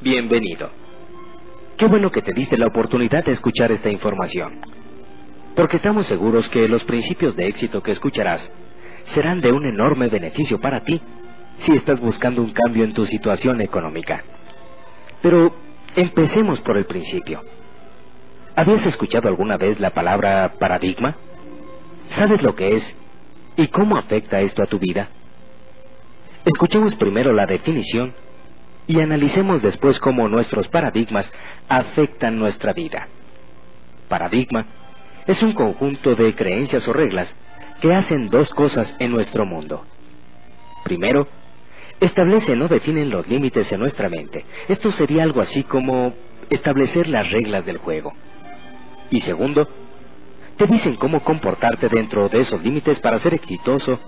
bienvenido. Qué bueno que te diste la oportunidad de escuchar esta información, porque estamos seguros que los principios de éxito que escucharás serán de un enorme beneficio para ti si estás buscando un cambio en tu situación económica. Pero empecemos por el principio. ¿Habías escuchado alguna vez la palabra paradigma? ¿Sabes lo que es y cómo afecta esto a tu vida? Escuchemos primero la definición y analicemos después cómo nuestros paradigmas afectan nuestra vida. Paradigma es un conjunto de creencias o reglas que hacen dos cosas en nuestro mundo. Primero, establecen o definen los límites en nuestra mente. Esto sería algo así como establecer las reglas del juego. Y segundo, te dicen cómo comportarte dentro de esos límites para ser exitoso,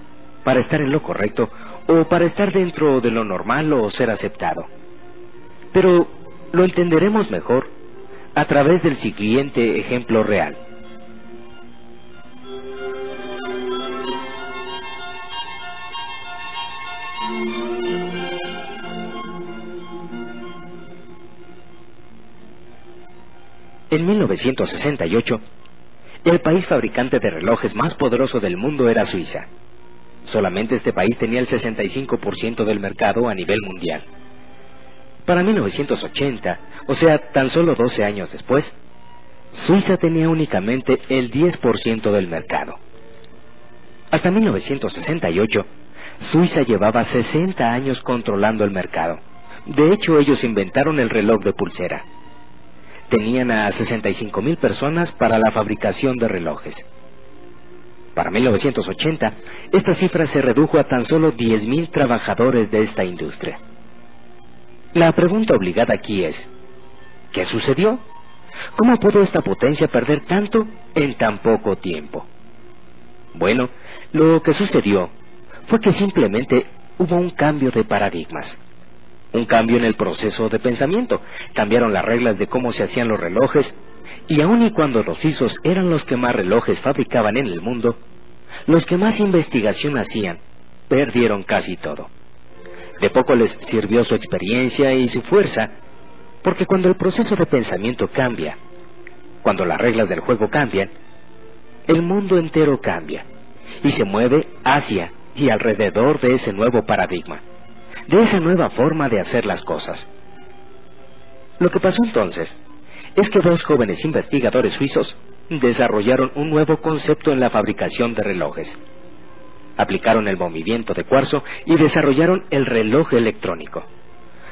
para estar en lo correcto, o para estar dentro de lo normal o ser aceptado. Pero lo entenderemos mejor a través del siguiente ejemplo real. En 1968, el país fabricante de relojes más poderoso del mundo era Suiza. Solamente este país tenía el 65% del mercado a nivel mundial. Para 1980, o sea, tan solo 12 años después, Suiza tenía únicamente el 10% del mercado. Hasta 1968, Suiza llevaba 60 años controlando el mercado. De hecho, ellos inventaron el reloj de pulsera. Tenían a 65,000 personas para la fabricación de relojes. Para 1980, esta cifra se redujo a tan solo 10,000 trabajadores de esta industria. La pregunta obligada aquí es, ¿qué sucedió? ¿Cómo pudo esta potencia perder tanto en tan poco tiempo? Bueno, lo que sucedió fue que simplemente hubo un cambio de paradigmas. Un cambio en el proceso de pensamiento. Cambiaron las reglas de cómo se hacían los relojes, y aun y cuando los suizos eran los que más relojes fabricaban en el mundo, los que más investigación hacían, perdieron casi todo. De poco les sirvió su experiencia y su fuerza, porque cuando el proceso de pensamiento cambia, cuando las reglas del juego cambian, el mundo entero cambia, y se mueve hacia y alrededor de ese nuevo paradigma, de esa nueva forma de hacer las cosas. Lo que pasó entonces es que dos jóvenes investigadores suizos desarrollaron un nuevo concepto en la fabricación de relojes. Aplicaron el movimiento de cuarzo y desarrollaron el reloj electrónico,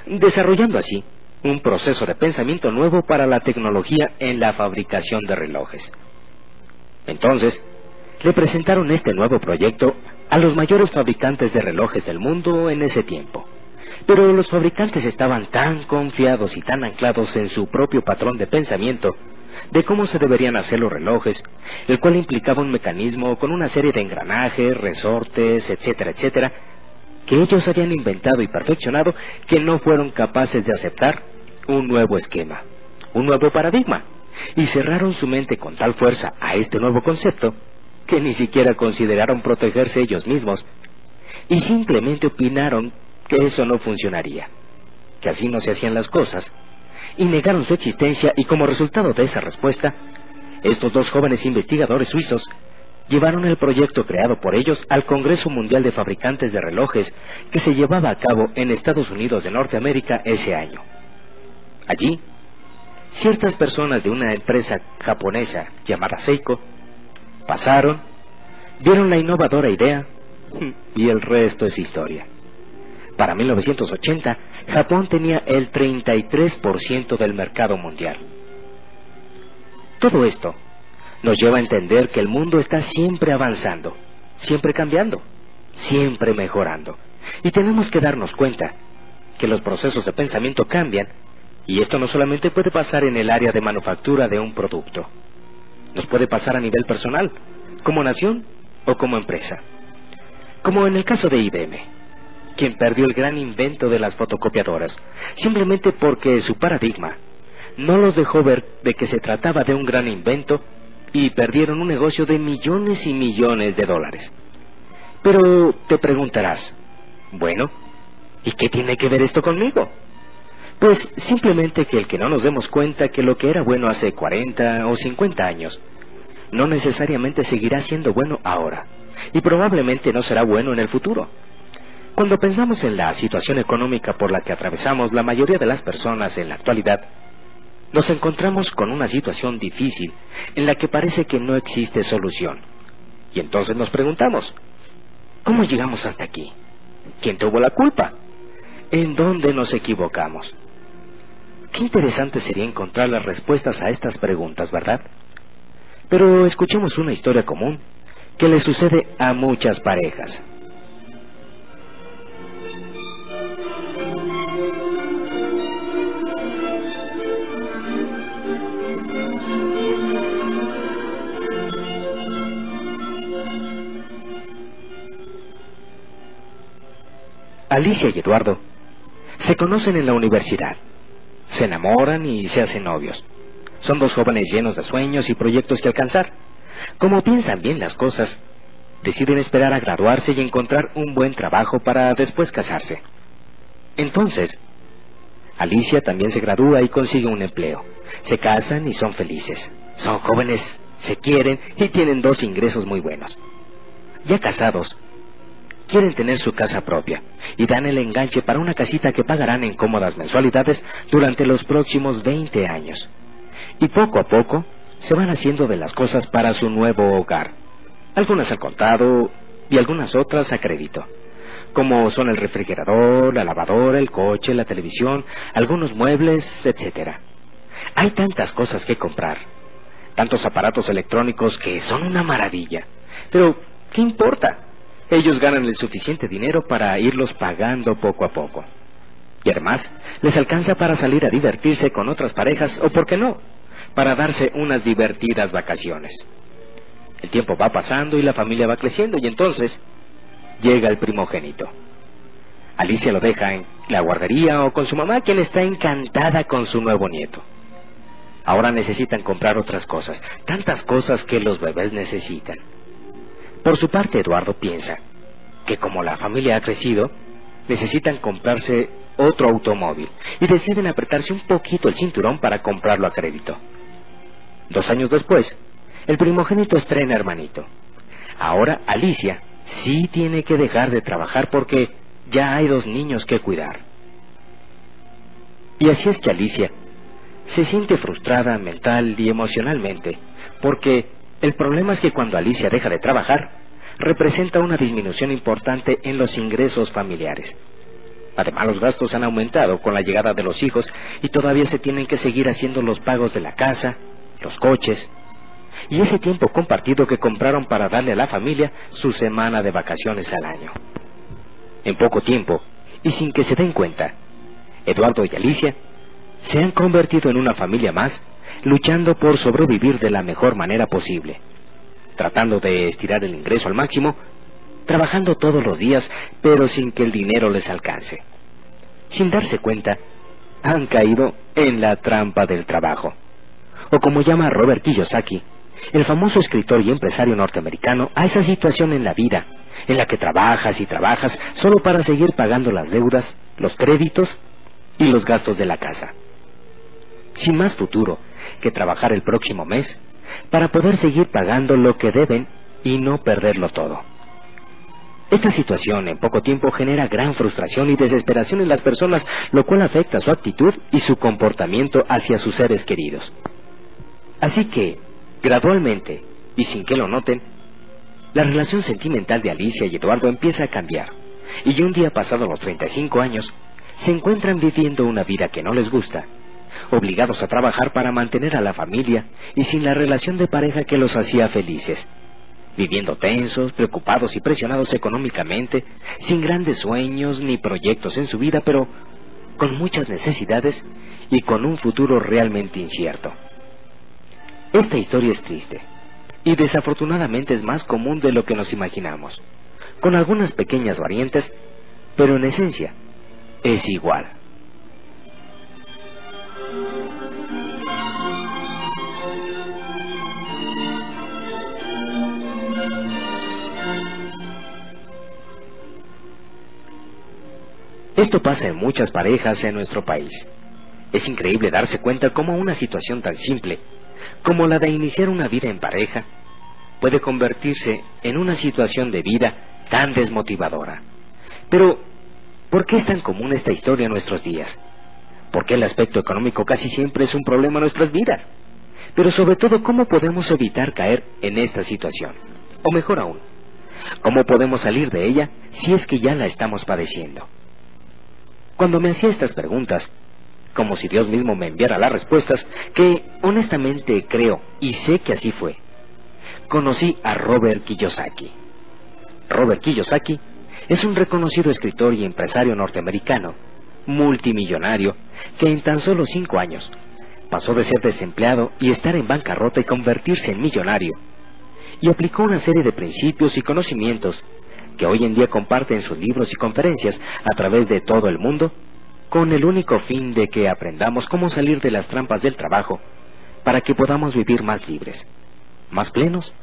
desarrollando así un proceso de pensamiento nuevo para la tecnología en la fabricación de relojes. Entonces, le presentaron este nuevo proyecto a los mayores fabricantes de relojes del mundo en ese tiempo. Pero los fabricantes estaban tan confiados y tan anclados en su propio patrón de pensamiento de cómo se deberían hacer los relojes, el cual implicaba un mecanismo con una serie de engranajes, resortes, etcétera, etcétera, que ellos habían inventado y perfeccionado, que no fueron capaces de aceptar un nuevo esquema, un nuevo paradigma, y cerraron su mente con tal fuerza a este nuevo concepto que ni siquiera consideraron protegerse ellos mismos, y simplemente opinaron que eso no funcionaría, que así no se hacían las cosas, y negaron su existencia. Y como resultado de esa respuesta, estos dos jóvenes investigadores suizos llevaron el proyecto creado por ellos al Congreso Mundial de Fabricantes de Relojes, que se llevaba a cabo en Estados Unidos de Norteamérica ese año. Allí, ciertas personas de una empresa japonesa llamada Seiko pasaron, dieron la innovadora idea, y el resto es historia. Para 1980, Japón tenía el 33% del mercado mundial. Todo esto nos lleva a entender que el mundo está siempre avanzando, siempre cambiando, siempre mejorando. Y tenemos que darnos cuenta que los procesos de pensamiento cambian, y esto no solamente puede pasar en el área de manufactura de un producto. Nos puede pasar a nivel personal, como nación o como empresa. Como en el caso de IBM, quien perdió el gran invento de las fotocopiadoras, simplemente porque su paradigma no los dejó ver de que se trataba de un gran invento, y perdieron un negocio de millones y millones de dólares. Pero te preguntarás, bueno, ¿y qué tiene que ver esto conmigo? Pues simplemente que no nos demos cuenta que lo que era bueno hace 40 o 50 años no necesariamente seguirá siendo bueno ahora, y probablemente no será bueno en el futuro. Cuando pensamos en la situación económica por la que atravesamos la mayoría de las personas en la actualidad, nos encontramos con una situación difícil en la que parece que no existe solución. Y entonces nos preguntamos, ¿cómo llegamos hasta aquí? ¿Quién tuvo la culpa? ¿En dónde nos equivocamos? Qué interesante sería encontrar las respuestas a estas preguntas, ¿verdad? Pero escuchemos una historia común que le sucede a muchas parejas. Alicia y Eduardo se conocen en la universidad, se enamoran y se hacen novios. Son dos jóvenes llenos de sueños y proyectos que alcanzar. Como piensan bien las cosas, deciden esperar a graduarse y encontrar un buen trabajo para después casarse. Entonces, Alicia también se gradúa y consigue un empleo. Se casan y son felices. Son jóvenes, se quieren y tienen dos ingresos muy buenos. Ya casados, quieren tener su casa propia y dan el enganche para una casita que pagarán en cómodas mensualidades durante los próximos 20 años. Y poco a poco se van haciendo de las cosas para su nuevo hogar. Algunas al contado y algunas otras a crédito, como son el refrigerador, la lavadora, el coche, la televisión, algunos muebles, etc. Hay tantas cosas que comprar, tantos aparatos electrónicos que son una maravilla. Pero, ¿qué importa? Ellos ganan el suficiente dinero para irlos pagando poco a poco. Y además, les alcanza para salir a divertirse con otras parejas, o por qué no, para darse unas divertidas vacaciones. El tiempo va pasando y la familia va creciendo, y entonces llega el primogénito. Alicia lo deja en la guardería o con su mamá, quien está encantada con su nuevo nieto. Ahora necesitan comprar otras cosas, tantas cosas que los bebés necesitan. Por su parte, Eduardo piensa que como la familia ha crecido, necesitan comprarse otro automóvil y deciden apretarse un poquito el cinturón para comprarlo a crédito. 2 años después, el primogénito estrena hermanito. Ahora Alicia sí tiene que dejar de trabajar porque ya hay 2 niños que cuidar. Y así es que Alicia se siente frustrada mental y emocionalmente, porque el problema es que cuando Alicia deja de trabajar, representa una disminución importante en los ingresos familiares. Además, los gastos han aumentado con la llegada de los hijos y todavía se tienen que seguir haciendo los pagos de la casa, los coches y ese tiempo compartido que compraron para darle a la familia su semana de vacaciones al año. En poco tiempo, y sin que se den cuenta, Eduardo y Alicia se han convertido en una familia más, luchando por sobrevivir de la mejor manera posible, tratando de estirar el ingreso al máximo, trabajando todos los días, pero sin que el dinero les alcance. Sin darse cuenta, han caído en la trampa del trabajo. O como llama Robert Kiyosaki, el famoso escritor y empresario norteamericano, a esa situación en la vida, en la que trabajas y trabajas solo para seguir pagando las deudas, los créditos y los gastos de la casa. Sin más futuro que trabajar el próximo mes para poder seguir pagando lo que deben y no perderlo todo. Esta situación en poco tiempo genera gran frustración y desesperación en las personas, lo cual afecta su actitud y su comportamiento hacia sus seres queridos. Así que, gradualmente, y sin que lo noten, la relación sentimental de Alicia y Eduardo empieza a cambiar, y un día pasados los 35 años, se encuentran viviendo una vida que no les gusta, obligados a trabajar para mantener a la familia y sin la relación de pareja que los hacía felices, viviendo tensos, preocupados y presionados económicamente, sin grandes sueños ni proyectos en su vida, pero con muchas necesidades y con un futuro realmente incierto. Esta historia es triste y desafortunadamente es más común de lo que nos imaginamos, con algunas pequeñas variantes, pero en esencia es igual. Esto pasa en muchas parejas en nuestro país. Es increíble darse cuenta cómo una situación tan simple como la de iniciar una vida en pareja puede convertirse en una situación de vida tan desmotivadora. Pero, ¿por qué es tan común esta historia en nuestros días? ¿Por qué el aspecto económico casi siempre es un problema en nuestras vidas? Pero sobre todo, ¿cómo podemos evitar caer en esta situación? O mejor aún, ¿cómo podemos salir de ella si es que ya la estamos padeciendo? Cuando me hacía estas preguntas, como si Dios mismo me enviara las respuestas, que honestamente creo y sé que así fue, conocí a Robert Kiyosaki. Robert Kiyosaki es un reconocido escritor y empresario norteamericano, multimillonario, que en tan solo 5 años pasó de ser desempleado y estar en bancarrota y convertirse en millonario, y aplicó una serie de principios y conocimientos que hoy en día comparte en sus libros y conferencias a través de todo el mundo, con el único fin de que aprendamos cómo salir de las trampas del trabajo para que podamos vivir más libres, más plenos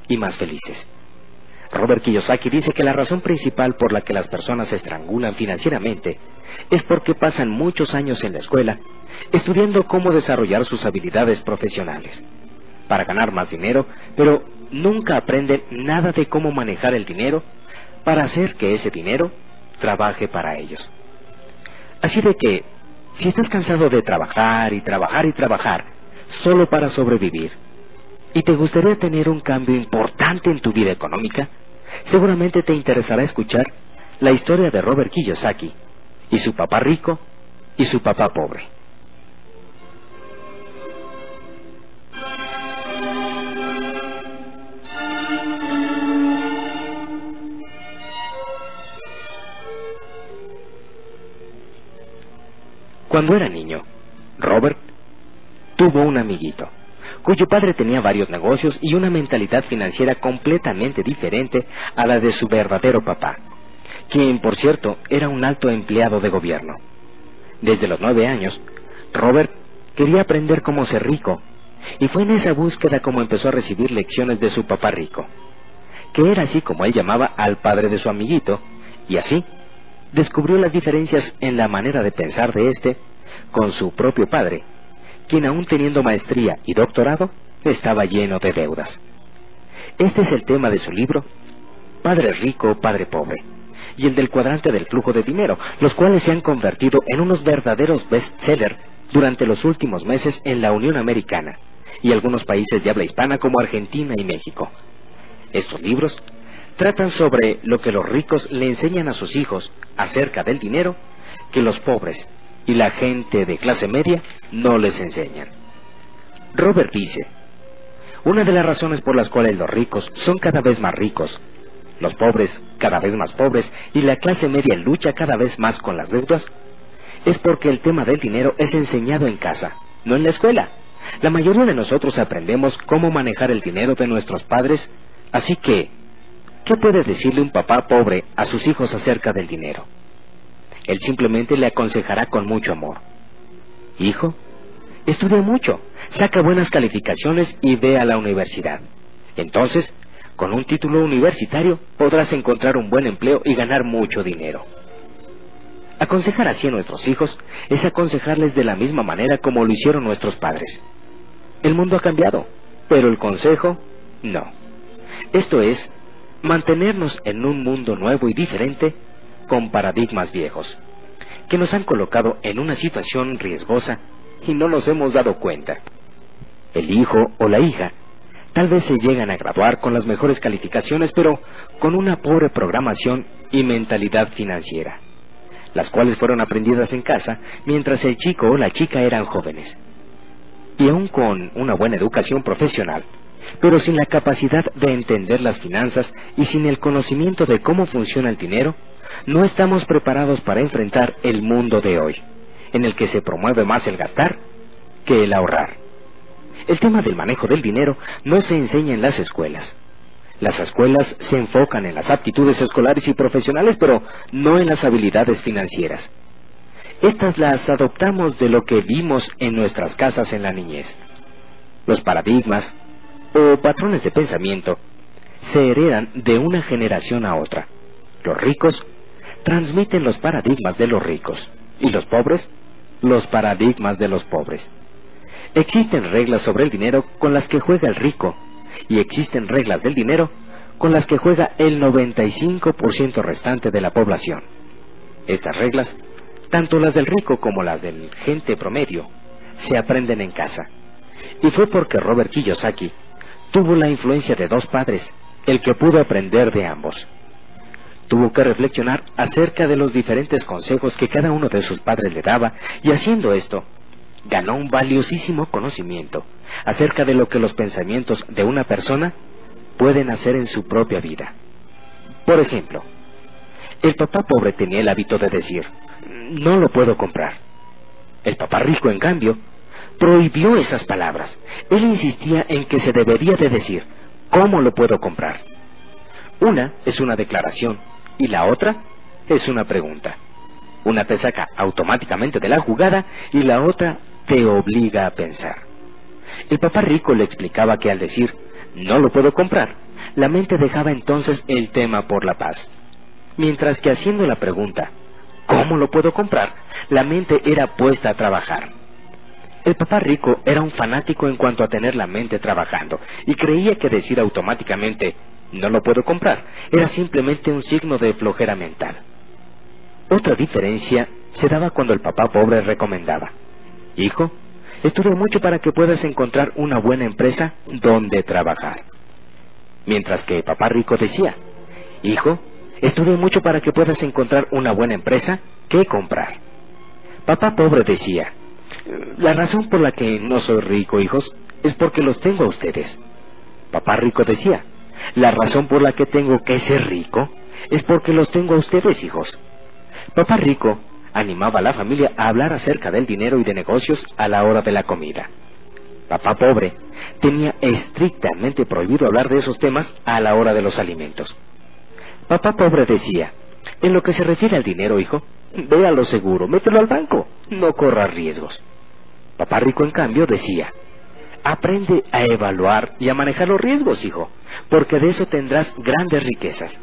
y más felices. Robert Kiyosaki dice que la razón principal por la que las personas se estrangulan financieramente es porque pasan muchos años en la escuela estudiando cómo desarrollar sus habilidades profesionales para ganar más dinero, pero nunca aprenden nada de cómo manejar el dinero para hacer que ese dinero trabaje para ellos. Así de que, si estás cansado de trabajar y trabajar y trabajar solo para sobrevivir, y te gustaría tener un cambio importante en tu vida económica, seguramente te interesará escuchar la historia de Robert Kiyosaki y su papá rico y su papá pobre. Cuando era niño, Robert tuvo un amiguito, cuyo padre tenía varios negocios y una mentalidad financiera completamente diferente a la de su verdadero papá, quien, por cierto, era un alto empleado de gobierno. Desde los 9 años, Robert quería aprender cómo ser rico, y fue en esa búsqueda como empezó a recibir lecciones de su papá rico, que era así como él llamaba al padre de su amiguito, y así descubrió las diferencias en la manera de pensar de éste con su propio padre, quien aún teniendo maestría y doctorado, estaba lleno de deudas. Este es el tema de su libro, Padre Rico, Padre Pobre, y el del cuadrante del flujo de dinero, los cuales se han convertido en unos verdaderos bestsellers durante los últimos meses en la Unión Americana y algunos países de habla hispana como Argentina y México. Estos libros tratan sobre lo que los ricos le enseñan a sus hijos acerca del dinero que los pobres y la gente de clase media no les enseñan. Robert dice, una de las razones por las cuales los ricos son cada vez más ricos, los pobres cada vez más pobres y la clase media lucha cada vez más con las deudas, es porque el tema del dinero es enseñado en casa, no en la escuela. La mayoría de nosotros aprendemos cómo manejar el dinero de nuestros padres, así que, ¿qué puede decirle un papá pobre a sus hijos acerca del dinero? Él simplemente le aconsejará con mucho amor. Hijo, estudia mucho, saca buenas calificaciones y ve a la universidad. Entonces, con un título universitario podrás encontrar un buen empleo y ganar mucho dinero. Aconsejar así a nuestros hijos es aconsejarles de la misma manera como lo hicieron nuestros padres. El mundo ha cambiado, pero el consejo, no. Esto es, mantenernos en un mundo nuevo y diferente con paradigmas viejos, que nos han colocado en una situación riesgosa y no nos hemos dado cuenta. El hijo o la hija tal vez se llegan a graduar con las mejores calificaciones, pero con una pobre programación y mentalidad financiera, las cuales fueron aprendidas en casa mientras el chico o la chica eran jóvenes. Y aún con una buena educación profesional, pero sin la capacidad de entender las finanzas y sin el conocimiento de cómo funciona el dinero, no estamos preparados para enfrentar el mundo de hoy, en el que se promueve más el gastar que el ahorrar. El tema del manejo del dinero no se enseña en las escuelas. Las escuelas se enfocan en las aptitudes escolares y profesionales, pero no en las habilidades financieras. Estas las adoptamos de lo que vimos en nuestras casas en la niñez. Los paradigmas o patrones de pensamiento se heredan de una generación a otra. Los ricos transmiten los paradigmas de los ricos y los pobres los paradigmas de los pobres. Existen reglas sobre el dinero con las que juega el rico, y existen reglas del dinero con las que juega el 95% restante de la población. Estas reglas, tanto las del rico como las del gente promedio, se aprenden en casa. Y fue porque Robert Kiyosaki tuvo la influencia de dos padres, el que pudo aprender de ambos. Tuvo que reflexionar acerca de los diferentes consejos que cada uno de sus padres le daba, y haciendo esto, ganó un valiosísimo conocimiento acerca de lo que los pensamientos de una persona pueden hacer en su propia vida. Por ejemplo, el papá pobre tenía el hábito de decir, no lo puedo comprar. El papá rico, en cambio, prohibió esas palabras. Él insistía en que se debería de decir, ¿cómo lo puedo comprar? Una es una declaración y la otra es una pregunta. Una te saca automáticamente de la jugada y la otra te obliga a pensar. El papá rico le explicaba que al decir, no lo puedo comprar, la mente dejaba entonces el tema por la paz. Mientras que haciendo la pregunta, ¿cómo lo puedo comprar?, la mente era puesta a trabajar. El papá rico era un fanático en cuanto a tener la mente trabajando, y creía que decir automáticamente, no lo puedo comprar, era simplemente un signo de flojera mental. Otra diferencia se daba cuando el papá pobre recomendaba, hijo, estudia mucho para que puedas encontrar una buena empresa donde trabajar. Mientras que el papá rico decía, hijo, estudia mucho para que puedas encontrar una buena empresa que comprar. Papá pobre decía, la razón por la que no soy rico, hijos, es porque los tengo a ustedes. Papá rico decía, la razón por la que tengo que ser rico es porque los tengo a ustedes, hijos. Papá rico animaba a la familia a hablar acerca del dinero y de negocios a la hora de la comida. Papá pobre tenía estrictamente prohibido hablar de esos temas a la hora de los alimentos. Papá pobre decía, en lo que se refiere al dinero, hijo, ve a lo seguro, mételo al banco, no corras riesgos. Papá rico, en cambio, decía, aprende a evaluar y a manejar los riesgos, hijo, porque de eso tendrás grandes riquezas.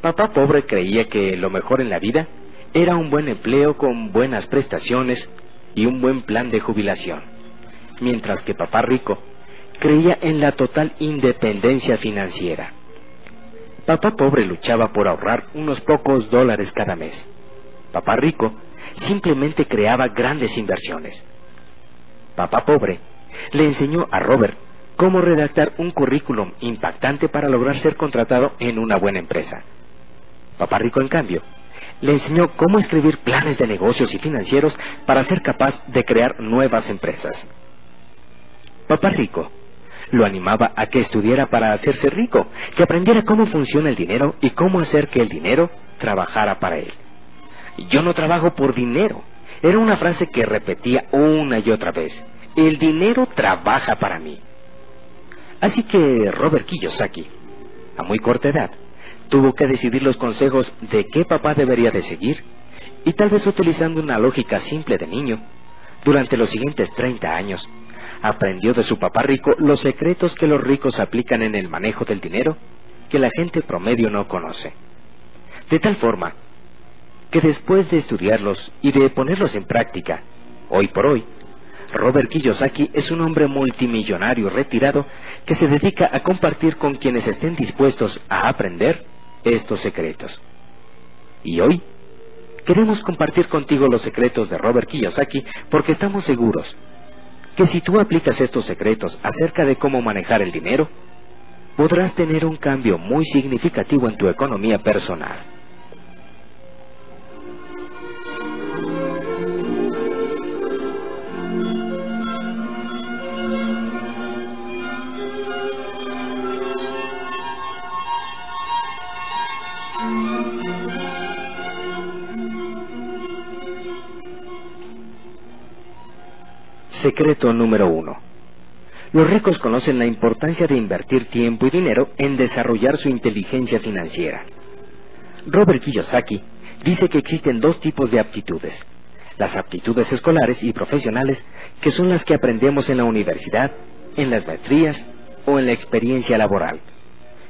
Papá pobre creía que lo mejor en la vida era un buen empleo con buenas prestaciones y un buen plan de jubilación, mientras que papá rico creía en la total independencia financiera. Papá pobre luchaba por ahorrar unos pocos dólares cada mes. Papá rico simplemente creaba grandes inversiones. Papá pobre le enseñó a Robert cómo redactar un currículum impactante para lograr ser contratado en una buena empresa. Papá rico, en cambio, le enseñó cómo escribir planes de negocios y financieros para ser capaz de crear nuevas empresas. Papá rico lo animaba a que estudiara para hacerse rico, que aprendiera cómo funciona el dinero y cómo hacer que el dinero trabajara para él. Yo no trabajo por dinero. Era una frase que repetía una y otra vez. El dinero trabaja para mí. Así que Robert Kiyosaki, a muy corta edad, tuvo que decidir los consejos de qué papá debería de seguir, y tal vez utilizando una lógica simple de niño, durante los siguientes 30 años, aprendió de su papá rico los secretos que los ricos aplican en el manejo del dinero que la gente promedio no conoce. De tal forma que después de estudiarlos y de ponerlos en práctica, hoy por hoy, Robert Kiyosaki es un hombre multimillonario retirado que se dedica a compartir con quienes estén dispuestos a aprender estos secretos. Y hoy queremos compartir contigo los secretos de Robert Kiyosaki porque estamos seguros que si tú aplicas estos secretos acerca de cómo manejar el dinero, podrás tener un cambio muy significativo en tu economía personal. Secreto número 1. Los ricos conocen la importancia de invertir tiempo y dinero en desarrollar su inteligencia financiera. Robert Kiyosaki dice que existen dos tipos de aptitudes: las aptitudes escolares y profesionales, que son las que aprendemos en la universidad, en las maestrías o en la experiencia laboral,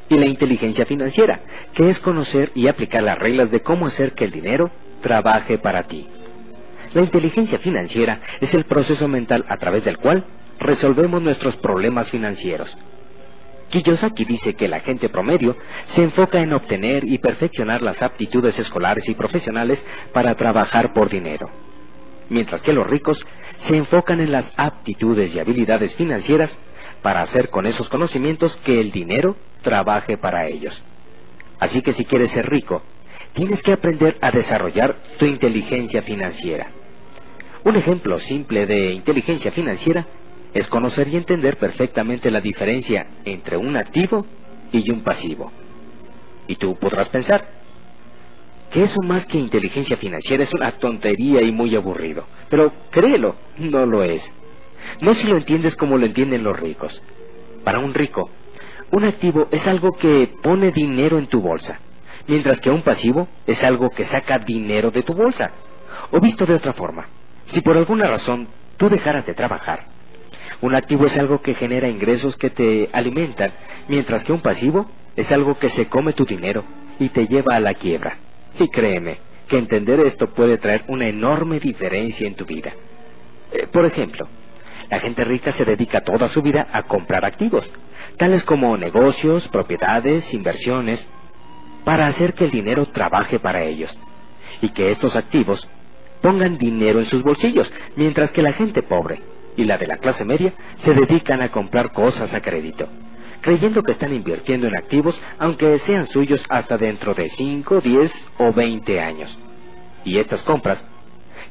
y la inteligencia financiera, que es conocer y aplicar las reglas de cómo hacer que el dinero trabaje para ti. La inteligencia financiera es el proceso mental a través del cual resolvemos nuestros problemas financieros. Kiyosaki dice que la gente promedio se enfoca en obtener y perfeccionar las aptitudes escolares y profesionales para trabajar por dinero, mientras que los ricos se enfocan en las aptitudes y habilidades financieras para hacer con esos conocimientos que el dinero trabaje para ellos. Así que si quieres ser rico, tienes que aprender a desarrollar tu inteligencia financiera. Un ejemplo simple de inteligencia financiera es conocer y entender perfectamente la diferencia entre un activo y un pasivo. Y tú podrás pensar que eso más que inteligencia financiera es una tontería y muy aburrido. Pero créelo, no lo es. No si lo entiendes como lo entienden los ricos. Para un rico, un activo es algo que pone dinero en tu bolsa, mientras que un pasivo es algo que saca dinero de tu bolsa. O visto de otra forma, si por alguna razón tú dejaras de trabajar, un activo es algo que genera ingresos que te alimentan, mientras que un pasivo es algo que se come tu dinero y te lleva a la quiebra. Y créeme, que entender esto puede traer una enorme diferencia en tu vida. Por ejemplo, la gente rica se dedica toda su vida a comprar activos, tales como negocios, propiedades, inversiones, para hacer que el dinero trabaje para ellos, y que estos activos pongan dinero en sus bolsillos, mientras que la gente pobre y la de la clase media se dedican a comprar cosas a crédito, creyendo que están invirtiendo en activos aunque sean suyos hasta dentro de 5, 10 o 20 años. Y estas compras,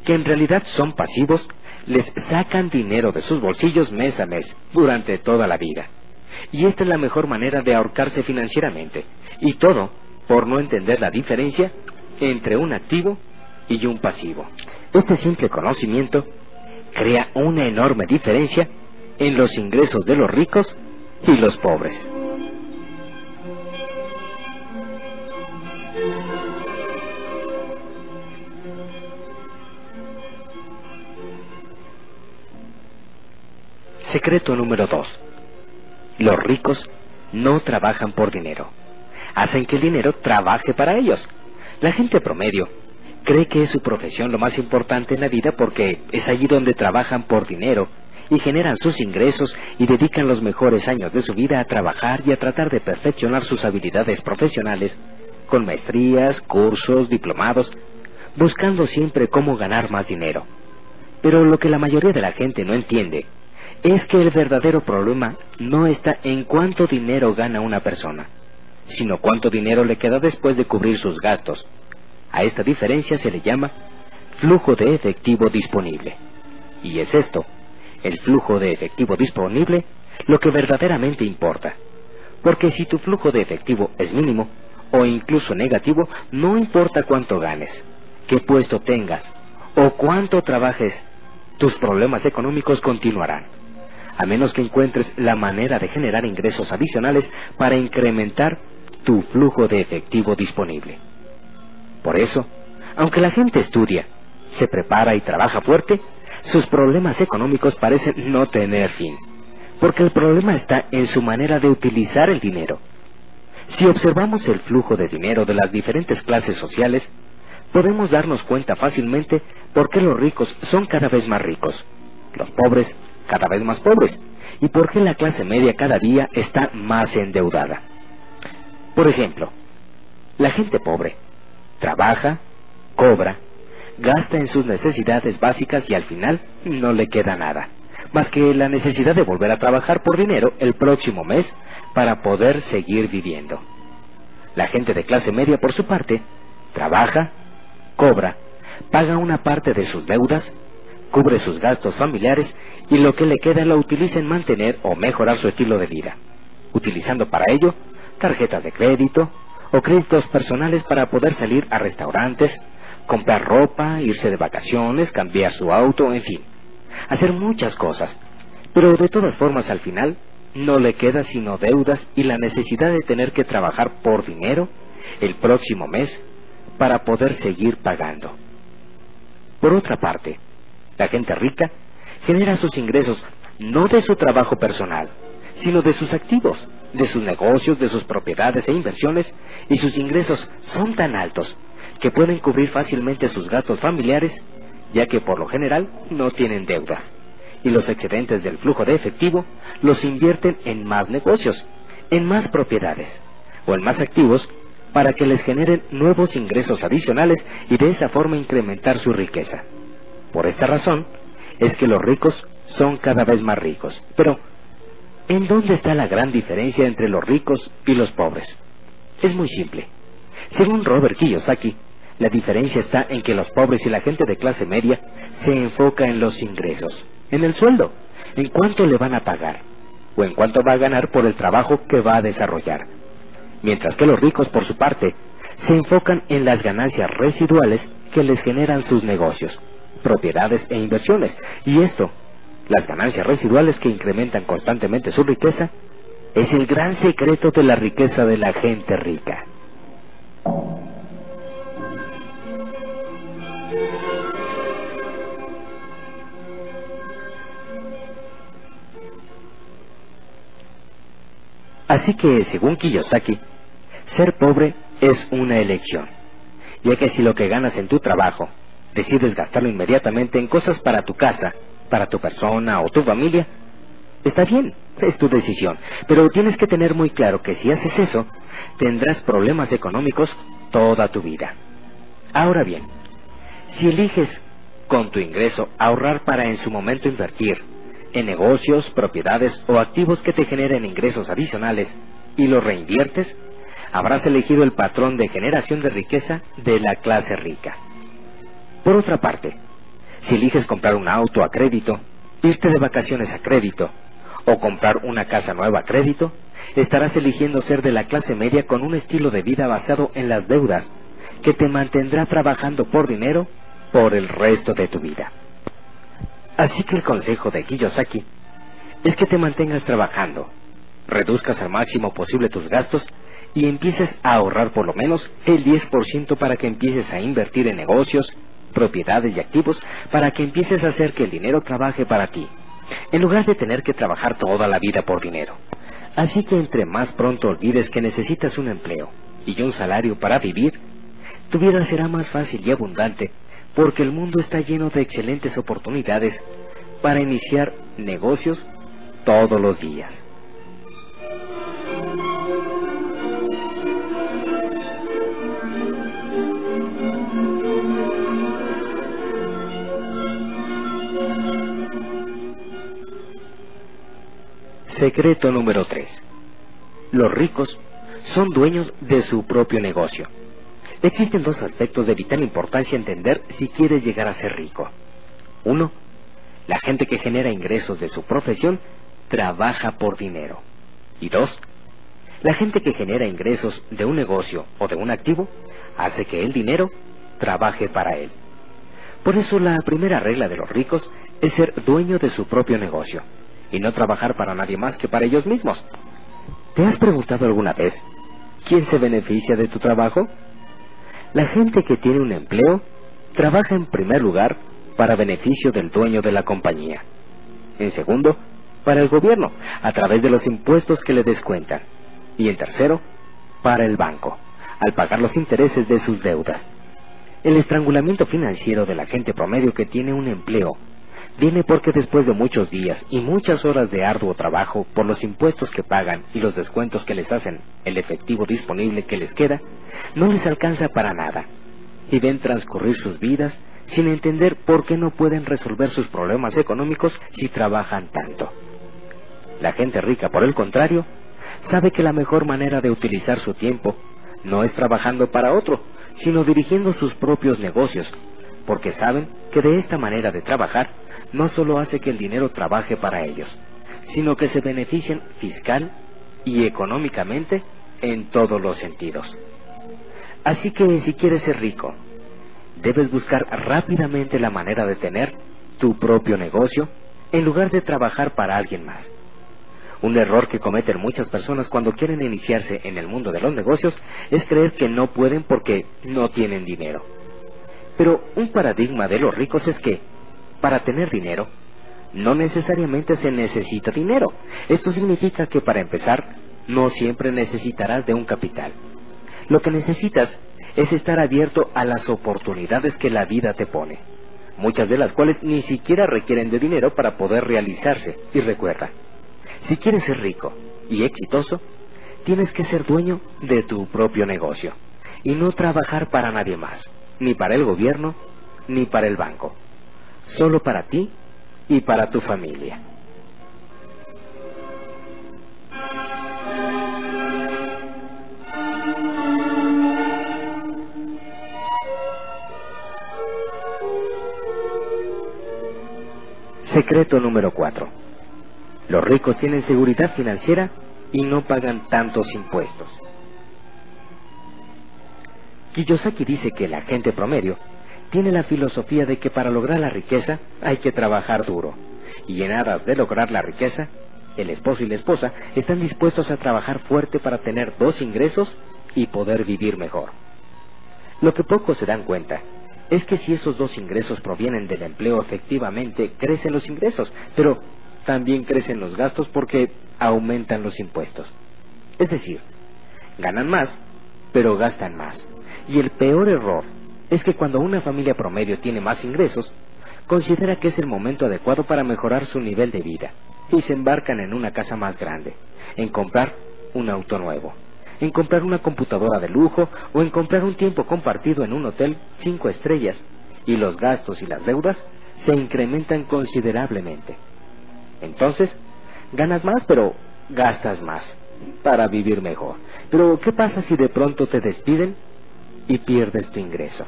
que en realidad son pasivos, les sacan dinero de sus bolsillos mes a mes, durante toda la vida. Y esta es la mejor manera de ahorcarse financieramente, y todo por no entender la diferencia entre un activo y un pasivo. Este simple conocimiento crea una enorme diferencia en los ingresos de los ricos y los pobres. Secreto número 2. Los ricos no trabajan por dinero. Hacen que el dinero trabaje para ellos. La gente promedio cree que es su profesión lo más importante en la vida porque es allí donde trabajan por dinero y generan sus ingresos y dedican los mejores años de su vida a trabajar y a tratar de perfeccionar sus habilidades profesionales con maestrías, cursos, diplomados, buscando siempre cómo ganar más dinero. Pero lo que la mayoría de la gente no entiende es que el verdadero problema no está en cuánto dinero gana una persona, sino cuánto dinero le queda después de cubrir sus gastos. A esta diferencia se le llama flujo de efectivo disponible. Y es esto, el flujo de efectivo disponible, lo que verdaderamente importa. Porque si tu flujo de efectivo es mínimo, o incluso negativo, no importa cuánto ganes, qué puesto tengas, o cuánto trabajes, tus problemas económicos continuarán, a menos que encuentres la manera de generar ingresos adicionales para incrementar tu flujo de efectivo disponible. Por eso, aunque la gente estudia, se prepara y trabaja fuerte, sus problemas económicos parecen no tener fin, porque el problema está en su manera de utilizar el dinero. Si observamos el flujo de dinero de las diferentes clases sociales, podemos darnos cuenta fácilmente por qué los ricos son cada vez más ricos, los pobres cada vez más pobres, y por qué la clase media cada día está más endeudada. Por ejemplo, la gente pobre trabaja, cobra, gasta en sus necesidades básicas y al final no le queda nada, más que la necesidad de volver a trabajar por dinero el próximo mes para poder seguir viviendo. La gente de clase media, por su parte, trabaja, cobra, paga una parte de sus deudas, cubre sus gastos familiares y lo que le queda lo utiliza en mantener o mejorar su estilo de vida, utilizando para ello tarjetas de crédito o créditos personales para poder salir a restaurantes, comprar ropa, irse de vacaciones, cambiar su auto, en fin, hacer muchas cosas. Pero de todas formas al final no le queda sino deudas y la necesidad de tener que trabajar por dinero el próximo mes para poder seguir pagando. Por otra parte, la gente rica genera sus ingresos no de su trabajo personal, sino de sus activos, de sus negocios, de sus propiedades e inversiones, y sus ingresos son tan altos que pueden cubrir fácilmente sus gastos familiares ya que por lo general no tienen deudas, y los excedentes del flujo de efectivo los invierten en más negocios, en más propiedades, o en más activos, para que les generen nuevos ingresos adicionales y de esa forma incrementar su riqueza. Por esta razón, es que los ricos son cada vez más ricos. Pero, ¿en dónde está la gran diferencia entre los ricos y los pobres? Es muy simple. Según Robert Kiyosaki, la diferencia está en que los pobres y la gente de clase media se enfoca en los ingresos, en el sueldo, en cuánto le van a pagar, o en cuánto va a ganar por el trabajo que va a desarrollar. Mientras que los ricos, por su parte, se enfocan en las ganancias residuales que les generan sus negocios, propiedades e inversiones. Y esto, las ganancias residuales que incrementan constantemente su riqueza, es el gran secreto de la riqueza de la gente rica. Así que, según Kiyosaki, ser pobre es una elección, ya que si lo que ganas en tu trabajo decides gastarlo inmediatamente en cosas para tu casa, para tu persona o tu familia, está bien, es tu decisión, pero tienes que tener muy claro que si haces eso, tendrás problemas económicos toda tu vida. Ahora bien, si eliges con tu ingreso ahorrar para en su momento invertir en negocios, propiedades o activos que te generen ingresos adicionales y los reinviertes, habrás elegido el patrón de generación de riqueza de la clase rica. Por otra parte, si eliges comprar un auto a crédito, irte de vacaciones a crédito o comprar una casa nueva a crédito, estarás eligiendo ser de la clase media con un estilo de vida basado en las deudas que te mantendrá trabajando por dinero por el resto de tu vida. Así que el consejo de Kiyosaki es que te mantengas trabajando, reduzcas al máximo posible tus gastos y empieces a ahorrar por lo menos el 10% para que empieces a invertir en negocios, propiedades y activos, para que empieces a hacer que el dinero trabaje para ti, en lugar de tener que trabajar toda la vida por dinero. Así que entre más pronto olvides que necesitas un empleo y un salario para vivir, tu vida será más fácil y abundante, porque el mundo está lleno de excelentes oportunidades para iniciar negocios todos los días. Secreto número 3. Los ricos son dueños de su propio negocio. Existen dos aspectos de vital importancia a entender si quieres llegar a ser rico. 1. La gente que genera ingresos de su profesión trabaja por dinero. Y 2. La gente que genera ingresos de un negocio o de un activo hace que el dinero trabaje para él. Por eso la primera regla de los ricos es ser dueño de su propio negocio y no trabajar para nadie más que para ellos mismos. ¿Te has preguntado alguna vez quién se beneficia de tu trabajo? La gente que tiene un empleo trabaja en primer lugar para beneficio del dueño de la compañía. En segundo, para el gobierno, a través de los impuestos que le descuentan. Y en tercero, para el banco, al pagar los intereses de sus deudas. El estrangulamiento financiero de la gente promedio que tiene un empleo viene porque después de muchos días y muchas horas de arduo trabajo por los impuestos que pagan y los descuentos que les hacen, el efectivo disponible que les queda, no les alcanza para nada, y ven transcurrir sus vidas sin entender por qué no pueden resolver sus problemas económicos si trabajan tanto. La gente rica, por el contrario, sabe que la mejor manera de utilizar su tiempo no es trabajando para otro, sino dirigiendo sus propios negocios, porque saben que de esta manera de trabajar no solo hace que el dinero trabaje para ellos, sino que se benefician fiscal y económicamente en todos los sentidos. Así que si quieres ser rico, debes buscar rápidamente la manera de tener tu propio negocio en lugar de trabajar para alguien más. Un error que cometen muchas personas cuando quieren iniciarse en el mundo de los negocios es creer que no pueden porque no tienen dinero. Pero un paradigma de los ricos es que, para tener dinero, no necesariamente se necesita dinero. Esto significa que para empezar, no siempre necesitarás de un capital. Lo que necesitas es estar abierto a las oportunidades que la vida te pone, muchas de las cuales ni siquiera requieren de dinero para poder realizarse. Y recuerda, si quieres ser rico y exitoso, tienes que ser dueño de tu propio negocio y no trabajar para nadie más, ni para el gobierno, ni para el banco, solo para ti y para tu familia. Secreto número 4. Los ricos tienen seguridad financiera y no pagan tantos impuestos. Kiyosaki dice que la gente promedio tiene la filosofía de que para lograr la riqueza hay que trabajar duro, y en aras de lograr la riqueza, el esposo y la esposa están dispuestos a trabajar fuerte para tener 2 ingresos y poder vivir mejor. Lo que pocos se dan cuenta es que si esos 2 ingresos provienen del empleo, efectivamente crecen los ingresos, pero también crecen los gastos porque aumentan los impuestos. Es decir, ganan más, pero gastan más. Y el peor error es que cuando una familia promedio tiene más ingresos, considera que es el momento adecuado para mejorar su nivel de vida, y se embarcan en una casa más grande, en comprar un auto nuevo, en comprar una computadora de lujo o en comprar un tiempo compartido en un hotel 5 estrellas, y los gastos y las deudas se incrementan considerablemente. Entonces, ganas más, pero gastas más para vivir mejor. Pero, ¿qué pasa si de pronto te despiden y pierdes tu ingreso?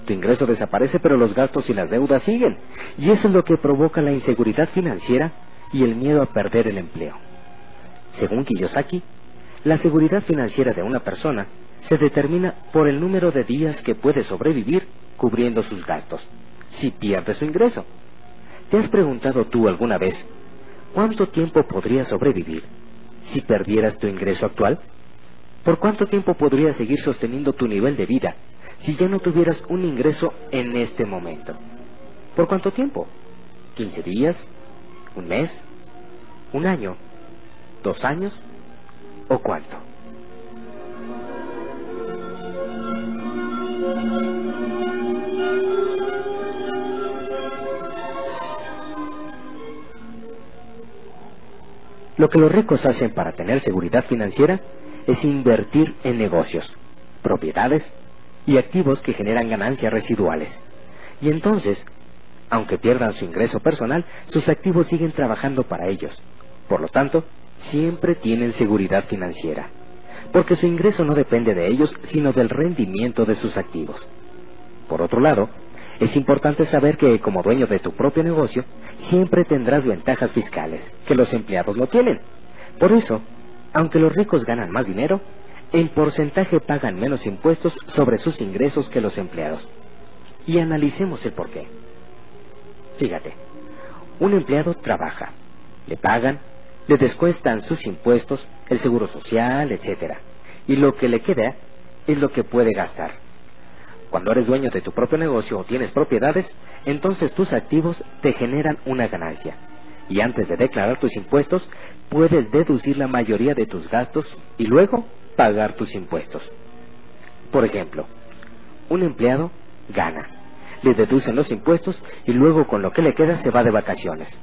Tu ingreso desaparece, pero los gastos y las deudas siguen, y eso es lo que provoca la inseguridad financiera y el miedo a perder el empleo. Según Kiyosaki, la seguridad financiera de una persona se determina por el número de días que puede sobrevivir cubriendo sus gastos, si pierde su ingreso. ¿Te has preguntado tú alguna vez cuánto tiempo podrías sobrevivir si perdieras tu ingreso actual? ¿Por cuánto tiempo podrías seguir sosteniendo tu nivel de vida si ya no tuvieras un ingreso en este momento? ¿Por cuánto tiempo? ¿15 días? ¿Un mes? ¿Un año? ¿2 años? ¿O cuánto? Lo que los ricos hacen para tener seguridad financiera es invertir en negocios, propiedades y activos que generan ganancias residuales. Y entonces, aunque pierdan su ingreso personal, sus activos siguen trabajando para ellos. Por lo tanto, siempre tienen seguridad financiera, porque su ingreso no depende de ellos, sino del rendimiento de sus activos. Por otro lado, es importante saber que como dueño de tu propio negocio, siempre tendrás ventajas fiscales que los empleados no tienen. Por eso, aunque los ricos ganan más dinero, en porcentaje pagan menos impuestos sobre sus ingresos que los empleados. Y analicemos el porqué. Fíjate, un empleado trabaja, le pagan, le descuentan sus impuestos, el seguro social, etc. Y lo que le queda es lo que puede gastar. Cuando eres dueño de tu propio negocio o tienes propiedades, entonces tus activos te generan una ganancia. Y antes de declarar tus impuestos, puedes deducir la mayoría de tus gastos y luego pagar tus impuestos. Por ejemplo, un empleado gana, le deducen los impuestos y luego con lo que le queda se va de vacaciones.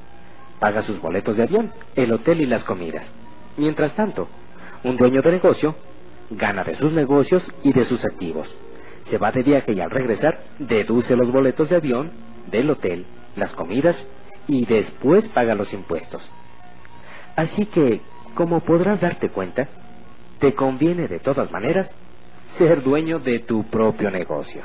Paga sus boletos de avión, el hotel y las comidas. Mientras tanto, un dueño de negocio gana de sus negocios y de sus activos. Se va de viaje y al regresar deduce los boletos de avión, del hotel, las comidas y después paga los impuestos. Así que, como podrás darte cuenta, te conviene de todas maneras ser dueño de tu propio negocio.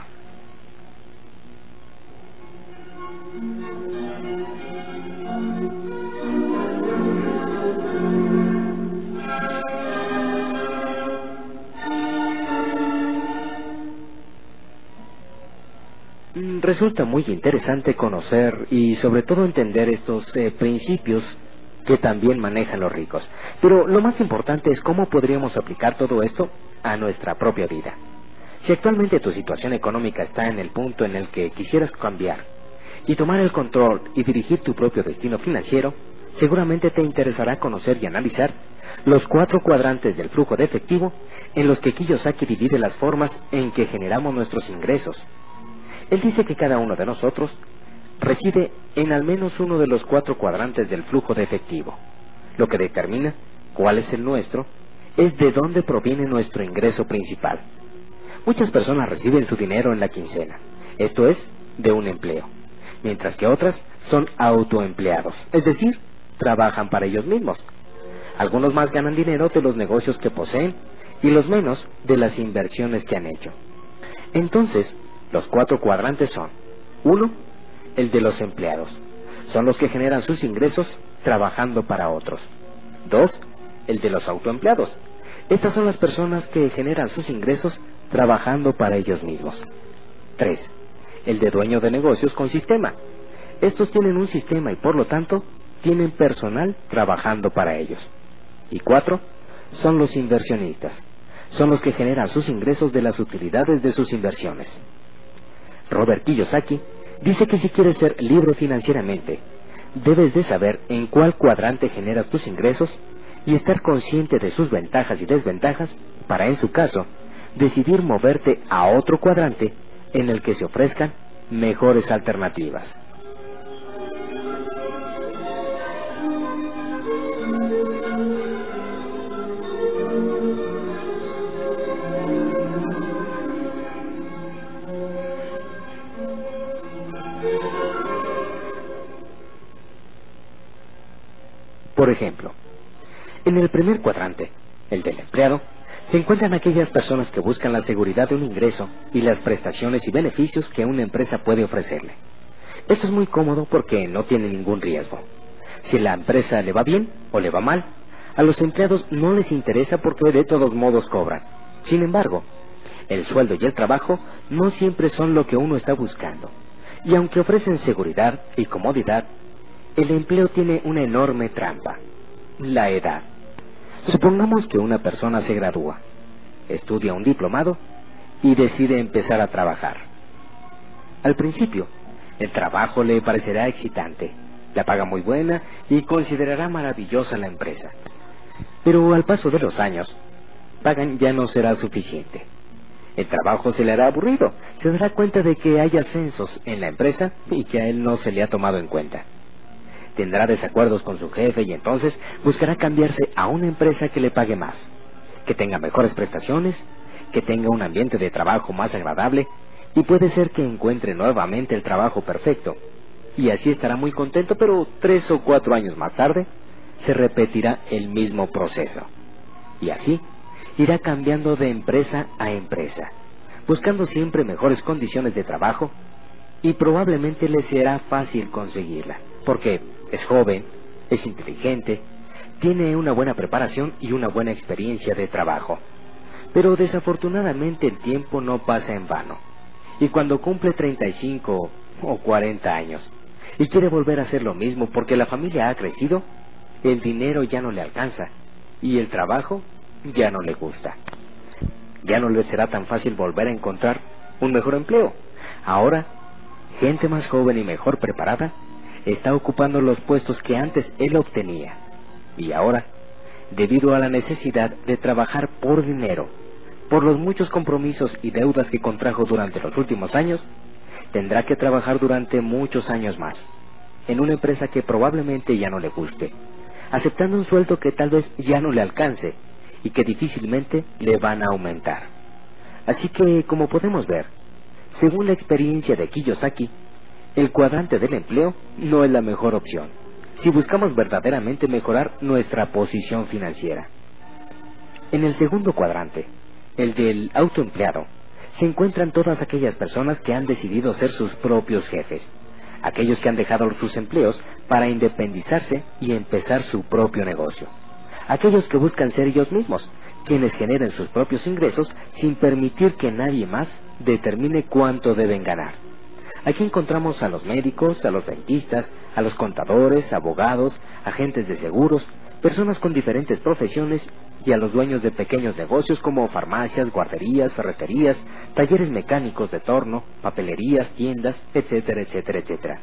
Resulta muy interesante conocer y sobre todo entender estos principios que también manejan los ricos. Pero lo más importante es cómo podríamos aplicar todo esto a nuestra propia vida. Si actualmente tu situación económica está en el punto en el que quisieras cambiar y tomar el control y dirigir tu propio destino financiero, seguramente te interesará conocer y analizar los 4 cuadrantes del flujo de efectivo en los que Kiyosaki divide las formas en que generamos nuestros ingresos. Él dice que cada uno de nosotros reside en al menos uno de los 4 cuadrantes del flujo de efectivo. Lo que determina cuál es el nuestro es de dónde proviene nuestro ingreso principal. Muchas personas reciben su dinero en la quincena, esto es, de un empleo, mientras que otras son autoempleados, es decir, trabajan para ellos mismos. Algunos más ganan dinero de los negocios que poseen y los menos de las inversiones que han hecho. Entonces, los 4 cuadrantes son: 1. El de los empleados. Son los que generan sus ingresos trabajando para otros. 2. El de los autoempleados. Estas son las personas que generan sus ingresos trabajando para ellos mismos. 3. El de dueño de negocios con sistema. Estos tienen un sistema y por lo tanto tienen personal trabajando para ellos. Y 4. Son los inversionistas. Son los que generan sus ingresos de las utilidades de sus inversiones. Robert Kiyosaki dice que si quieres ser libre financieramente, debes de saber en cuál cuadrante generas tus ingresos y estar consciente de sus ventajas y desventajas para, en su caso, decidir moverte a otro cuadrante en el que se ofrezcan mejores alternativas. Por ejemplo, en el primer cuadrante, el del empleado, se encuentran aquellas personas que buscan la seguridad de un ingreso y las prestaciones y beneficios que una empresa puede ofrecerle. Esto es muy cómodo porque no tiene ningún riesgo. Si la empresa le va bien o le va mal, a los empleados no les interesa porque de todos modos cobran. Sin embargo, el sueldo y el trabajo no siempre son lo que uno está buscando. Y aunque ofrecen seguridad y comodidad, el empleo tiene una enorme trampa: la edad. Supongamos que una persona se gradúa, estudia un diplomado y decide empezar a trabajar. Al principio, el trabajo le parecerá excitante, la paga muy buena y considerará maravillosa la empresa. Pero al paso de los años, pagan ya no será suficiente. El trabajo se le hará aburrido, se dará cuenta de que hay ascensos en la empresa y que a él no se le ha tomado en cuenta. Tendrá desacuerdos con su jefe y entonces buscará cambiarse a una empresa que le pague más, que tenga mejores prestaciones, que tenga un ambiente de trabajo más agradable y puede ser que encuentre nuevamente el trabajo perfecto. Y así estará muy contento, pero 3 o 4 años más tarde se repetirá el mismo proceso. Y así irá cambiando de empresa a empresa, buscando siempre mejores condiciones de trabajo y probablemente le será fácil conseguirla, porque es joven, es inteligente, tiene una buena preparación y una buena experiencia de trabajo. Pero desafortunadamente el tiempo no pasa en vano. Y cuando cumple 35 o 40 años y quiere volver a hacer lo mismo porque la familia ha crecido, el dinero ya no le alcanza y el trabajo ya no le gusta. Ya no le será tan fácil volver a encontrar un mejor empleo. Ahora, gente más joven y mejor preparada está ocupando los puestos que antes él obtenía. Y ahora, debido a la necesidad de trabajar por dinero, por los muchos compromisos y deudas que contrajo durante los últimos años, tendrá que trabajar durante muchos años más, en una empresa que probablemente ya no le guste, aceptando un sueldo que tal vez ya no le alcance y que difícilmente le van a aumentar. Así que, como podemos ver, según la experiencia de Kiyosaki, el cuadrante del empleo no es la mejor opción si buscamos verdaderamente mejorar nuestra posición financiera. En el segundo cuadrante, el del autoempleado, se encuentran todas aquellas personas que han decidido ser sus propios jefes, aquellos que han dejado sus empleos para independizarse y empezar su propio negocio, aquellos que buscan ser ellos mismos, quienes generen sus propios ingresos sin permitir que nadie más determine cuánto deben ganar. Aquí encontramos a los médicos, a los dentistas, a los contadores, abogados, agentes de seguros, personas con diferentes profesiones y a los dueños de pequeños negocios como farmacias, guarderías, ferreterías, talleres mecánicos de torno, papelerías, tiendas, etcétera, etcétera, etcétera.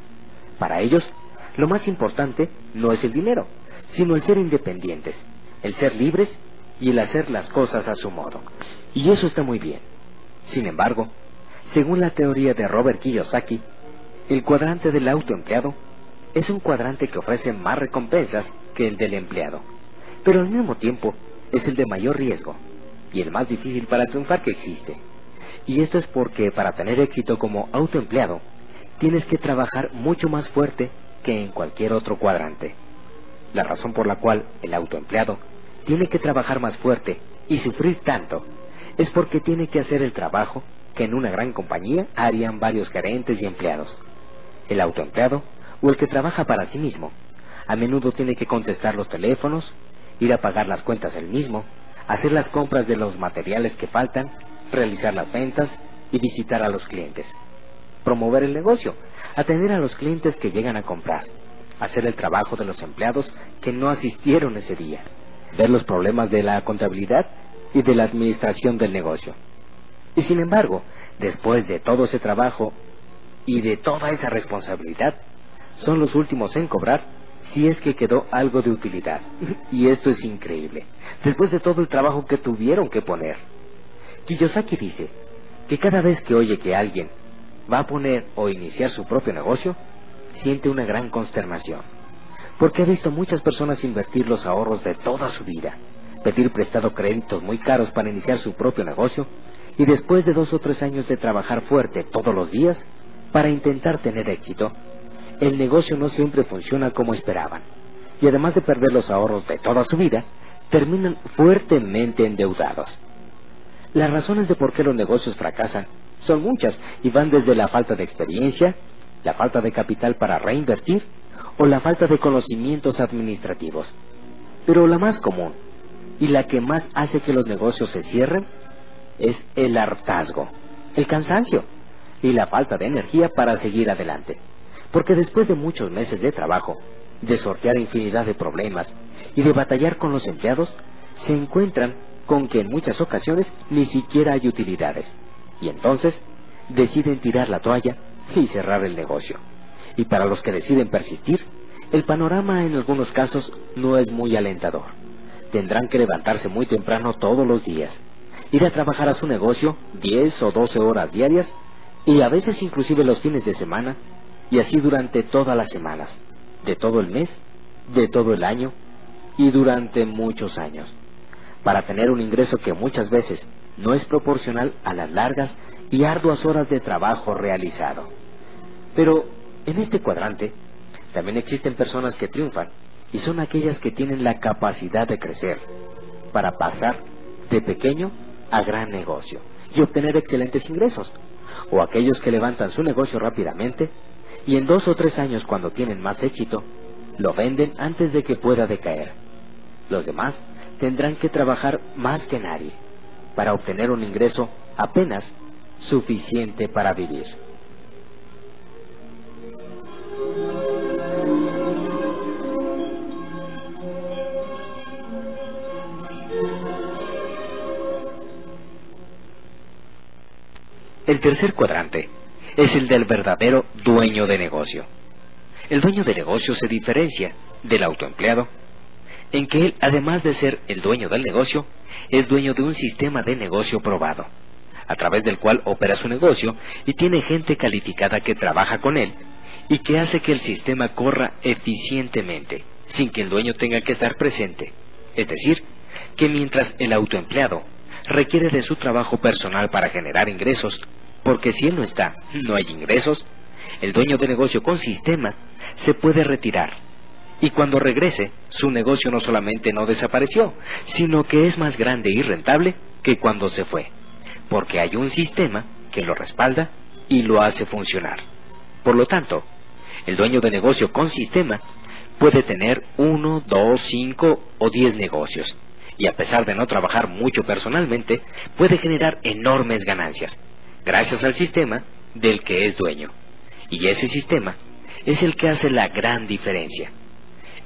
Para ellos, lo más importante no es el dinero, sino el ser independientes, el ser libres y el hacer las cosas a su modo. Y eso está muy bien. Sin embargo, según la teoría de Robert Kiyosaki, El cuadrante del autoempleado es un cuadrante que ofrece más recompensas que el del empleado, pero al mismo tiempo es el de mayor riesgo y el más difícil para triunfar que existe. Y esto es porque para tener éxito como autoempleado, tienes que trabajar mucho más fuerte que en cualquier otro cuadrante. La razón por la cual el autoempleado tiene que trabajar más fuerte y sufrir tanto es porque tiene que hacer el trabajo que en una gran compañía harían varios gerentes y empleados. El autoempleado, o el que trabaja para sí mismo, a menudo tiene que contestar los teléfonos, ir a pagar las cuentas él mismo, hacer las compras de los materiales que faltan, realizar las ventas y visitar a los clientes, promover el negocio, atender a los clientes que llegan a comprar, hacer el trabajo de los empleados que no asistieron ese día, ver los problemas de la contabilidad y de la administración del negocio. Y sin embargo, después de todo ese trabajo y de toda esa responsabilidad, son los últimos en cobrar si es que quedó algo de utilidad. Y esto es increíble, después de todo el trabajo que tuvieron que poner. Kiyosaki dice que cada vez que oye que alguien va a poner o iniciar su propio negocio, siente una gran consternación, porque ha visto muchas personas invertir los ahorros de toda su vida, pedir prestado créditos muy caros para iniciar su propio negocio, y después de 2 o 3 años de trabajar fuerte todos los días para intentar tener éxito, el negocio no siempre funciona como esperaban, y además de perder los ahorros de toda su vida, terminan fuertemente endeudados. Las razones de por qué los negocios fracasan son muchas y van desde la falta de experiencia, la falta de capital para reinvertir o la falta de conocimientos administrativos. Pero la más común y la que más hace que los negocios se cierren es el hartazgo, el cansancio y la falta de energía para seguir adelante. Porque después de muchos meses de trabajo, de sortear infinidad de problemas y de batallar con los empleados, se encuentran con que en muchas ocasiones ni siquiera hay utilidades. Y entonces deciden tirar la toalla y cerrar el negocio. Y para los que deciden persistir, el panorama en algunos casos no es muy alentador. Tendrán que levantarse muy temprano todos los días, ir a trabajar a su negocio 10 o 12 horas diarias y a veces inclusive los fines de semana, y así durante todas las semanas, de todo el mes, de todo el año y durante muchos años, para tener un ingreso que muchas veces no es proporcional a las largas y arduas horas de trabajo realizado. Pero en este cuadrante también existen personas que triunfan y son aquellas que tienen la capacidad de crecer para pasar de pequeño a gran negocio y obtener excelentes ingresos, o aquellos que levantan su negocio rápidamente y en 2 o 3 años, cuando tienen más éxito, lo venden antes de que pueda decaer. Los demás tendrán que trabajar más que nadie para obtener un ingreso apenas suficiente para vivir. El tercer cuadrante es el del verdadero dueño de negocio. El dueño de negocio se diferencia del autoempleado en que él, además de ser el dueño del negocio, es dueño de un sistema de negocio probado, a través del cual opera su negocio y tiene gente calificada que trabaja con él y que hace que el sistema corra eficientemente, sin que el dueño tenga que estar presente. Es decir, que mientras el autoempleado requiere de su trabajo personal para generar ingresos, porque si él no está, no hay ingresos, el dueño de negocio con sistema se puede retirar. Y cuando regrese, su negocio no solamente no desapareció, sino que es más grande y rentable que cuando se fue, porque hay un sistema que lo respalda y lo hace funcionar. Por lo tanto, el dueño de negocio con sistema puede tener 1, 2, 5 o 10 negocios, y a pesar de no trabajar mucho personalmente, puede generar enormes ganancias, gracias al sistema del que es dueño. Y ese sistema es el que hace la gran diferencia.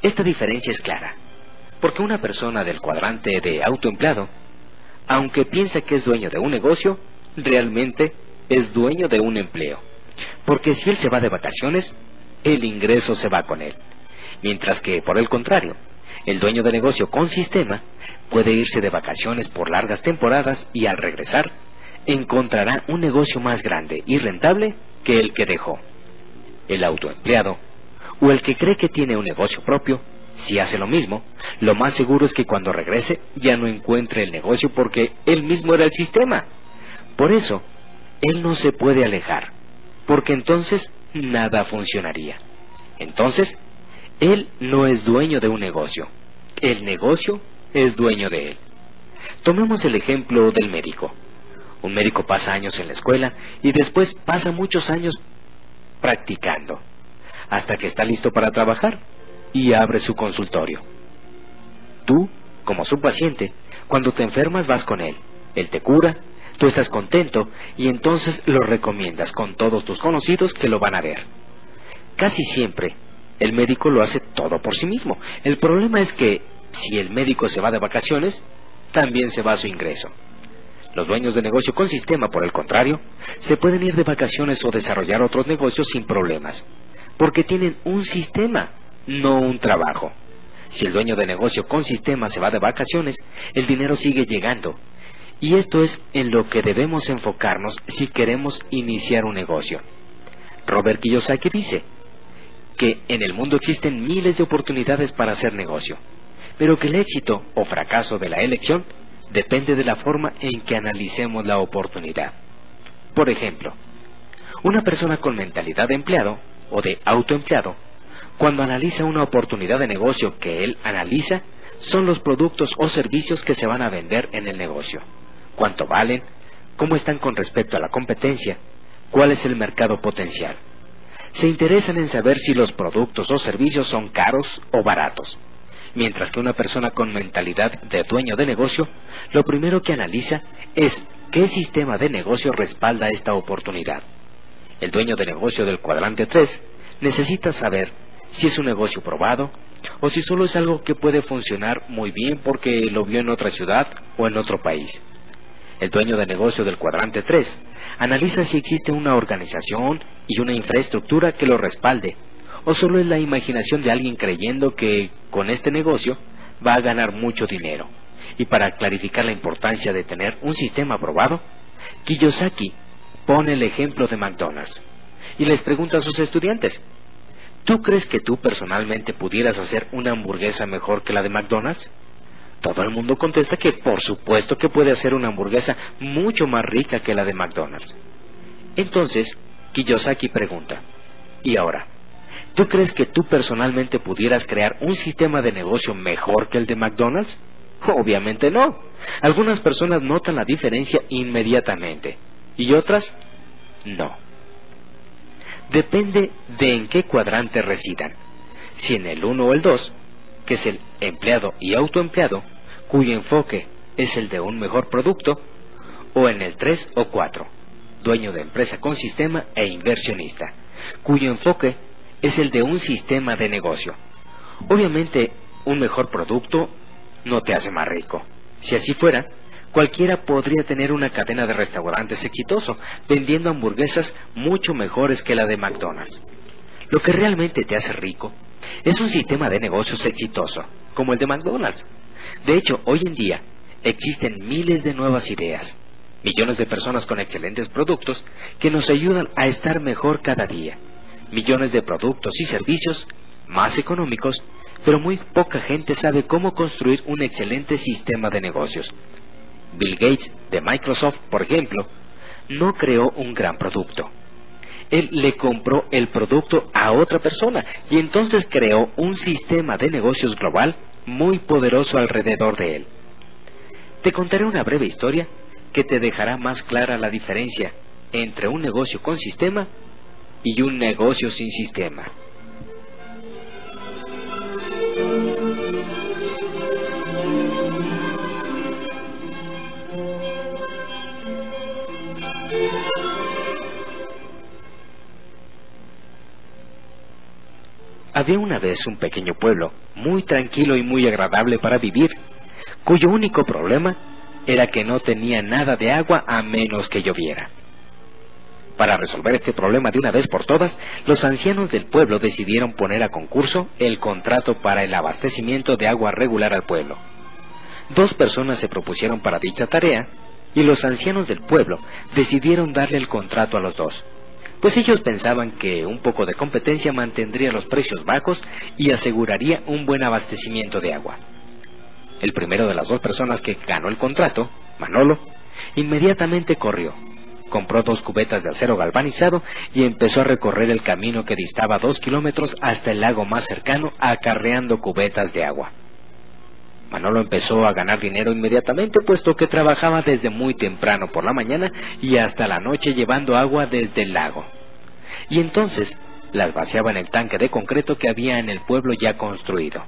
Esta diferencia es clara, porque una persona del cuadrante de autoempleado, aunque piensa que es dueño de un negocio, realmente es dueño de un empleo. Porque si él se va de vacaciones, el ingreso se va con él. Mientras que, por el contrario, el dueño de negocio con sistema puede irse de vacaciones por largas temporadas y al regresar, encontrará un negocio más grande y rentable que el que dejó. el autoempleado o el que cree que tiene un negocio propio, si hace lo mismo, lo más seguro es que cuando regrese ya no encuentre el negocio porque él mismo era el sistema. Por eso, él no se puede alejar, porque entonces nada funcionaría. Entonces, él no es dueño de un negocio, el negocio es dueño de él. Tomemos el ejemplo del médico. Un médico pasa años en la escuela y después pasa muchos años practicando, hasta que está listo para trabajar y abre su consultorio. Tú, como su paciente, cuando te enfermas vas con él te cura, tú estás contento y entonces lo recomiendas con todos tus conocidos que lo van a ver. Casi siempre, el médico lo hace todo por sí mismo. El problema es que, si el médico se va de vacaciones, también se va su ingreso. Los dueños de negocio con sistema, por el contrario, se pueden ir de vacaciones o desarrollar otros negocios sin problemas, porque tienen un sistema, no un trabajo. Si el dueño de negocio con sistema se va de vacaciones, el dinero sigue llegando. Y esto es en lo que debemos enfocarnos si queremos iniciar un negocio. Robert Kiyosaki dice que en el mundo existen miles de oportunidades para hacer negocio, pero que el éxito o fracaso de la elección depende de la forma en que analicemos la oportunidad. Por ejemplo, una persona con mentalidad de empleado o de autoempleado, cuando analiza una oportunidad de negocio que él analiza, son los productos o servicios que se van a vender en el negocio. ¿Cuánto valen? ¿Cómo están con respecto a la competencia? ¿Cuál es el mercado potencial? Se interesan en saber si los productos o servicios son caros o baratos. Mientras que una persona con mentalidad de dueño de negocio, lo primero que analiza es qué sistema de negocio respalda esta oportunidad. El dueño de negocio del cuadrante 3 necesita saber si es un negocio probado o si solo es algo que puede funcionar muy bien porque lo vio en otra ciudad o en otro país. El dueño de negocio del cuadrante 3 analiza si existe una organización y una infraestructura que lo respalde, o solo es la imaginación de alguien creyendo que con este negocio va a ganar mucho dinero. Y para clarificar la importancia de tener un sistema probado, Kiyosaki pone el ejemplo de McDonald's y les pregunta a sus estudiantes: ¿tú crees que tú personalmente pudieras hacer una hamburguesa mejor que la de McDonald's? Todo el mundo contesta que por supuesto que puede hacer una hamburguesa mucho más rica que la de McDonald's. Entonces, Kiyosaki pregunta: ¿y ahora, tú crees que tú personalmente pudieras crear un sistema de negocio mejor que el de McDonald's? Obviamente no. Algunas personas notan la diferencia inmediatamente y otras no. Depende de en qué cuadrante residan. Si en el 1 o el 2, que es el empleado y autoempleado, cuyo enfoque es el de un mejor producto, o en el 3 o 4, dueño de empresa con sistema e inversionista, cuyo enfoque es el de un sistema de negocio. Obviamente, un mejor producto no te hace más rico. Si así fuera, cualquiera podría tener una cadena de restaurantes exitoso, vendiendo hamburguesas mucho mejores que la de McDonald's. Lo que realmente te hace rico es un sistema de negocios exitoso, como el de McDonald's. De hecho, hoy en día existen miles de nuevas ideas, millones de personas con excelentes productos que nos ayudan a estar mejor cada día, millones de productos y servicios más económicos, pero muy poca gente sabe cómo construir un excelente sistema de negocios. Bill Gates de Microsoft, por ejemplo, no creó un gran producto. Él le compró el producto a otra persona y entonces creó un sistema de negocios global muy poderoso alrededor de él. Te contaré una breve historia que te dejará más clara la diferencia entre un negocio con sistema y un negocio sin sistema. Había una vez un pequeño pueblo, muy tranquilo y muy agradable para vivir, cuyo único problema era que no tenía nada de agua a menos que lloviera. Para resolver este problema de una vez por todas, los ancianos del pueblo decidieron poner a concurso el contrato para el abastecimiento de agua regular al pueblo. 2 personas se propusieron para dicha tarea, y los ancianos del pueblo decidieron darle el contrato a los 2, pues ellos pensaban que un poco de competencia mantendría los precios bajos y aseguraría un buen abastecimiento de agua. El primero de las dos personas que ganó el contrato, Manolo, inmediatamente corrió, compró 2 cubetas de acero galvanizado y empezó a recorrer el camino que distaba 2 kilómetros hasta el lago más cercano, acarreando cubetas de agua. Manolo empezó a ganar dinero inmediatamente, puesto que trabajaba desde muy temprano por la mañana y hasta la noche llevando agua desde el lago. Y entonces las vaciaba en el tanque de concreto que había en el pueblo ya construido.